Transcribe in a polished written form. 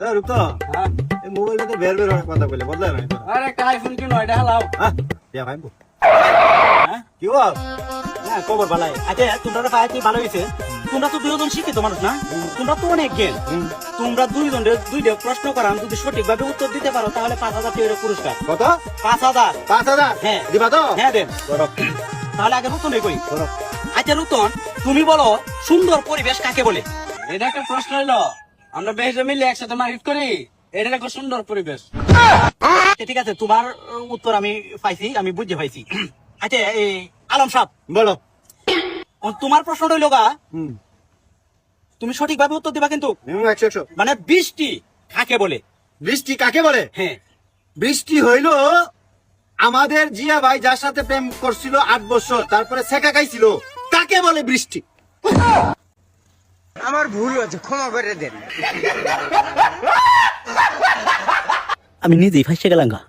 রূপ এই মোবাইলটাতে বের বের অনেক কথা বলে বদলাই নাই আরে একটা আইফোন কিনো এটা হালাও হ্যাঁ দিয়া ভাই হ্যাঁ কি বল না খবর ভালাই আচ্ছা তোমরা তো পাইছি ভালো হয়েছে তোমরা তো দুজন শিক্ষিত মানুষ না তোমরা তো অনেক জ্ঞান তোমরা দুইজন দুইটা প্রশ্ন করান যদি সঠিকভাবে উত্তর দিতে পারো তাহলে 5,000 টাকা পুরস্কার কত 5,000 5,000 হ্যাঁ দিবা তো হ্যাঁ দেন করো তাহলে আগে রুতন কই করো আচ্ছা রুতন তুমি বলো সুন্দর পরিবেশ কাকে বলে এটা একটা প্রশ্ন হইলো আমরা বেশে মিলে একসাথে মার্কেট করি এটা একটা সুন্দর পরিবেশ আচ্ছা, ঠিক আছে তোমার উত্তর আমি পাইছি আমি বুঝতে পাইছি আচ্ছা এই আলম সাহেব বলো তোমার প্রশ্ন রইল গা হুম তুমি সঠিকভাবে উত্তর দিবা কিন্তু 100 মানে বৃষ্টি কাকে বলে বৃষ্টি কাকে বলে হ্যাঁ বৃষ্টি হইলো আমাদের জিয়া ভাই যার সাথে প্রেম করছিল 8 বছর তারপরে সেকা খাইছিল তাকে বলে বৃষ্টি আমার ভুল হয়েছে ক্ষমা করে দেন আমি নিজেই ফাইসে গেলাম গা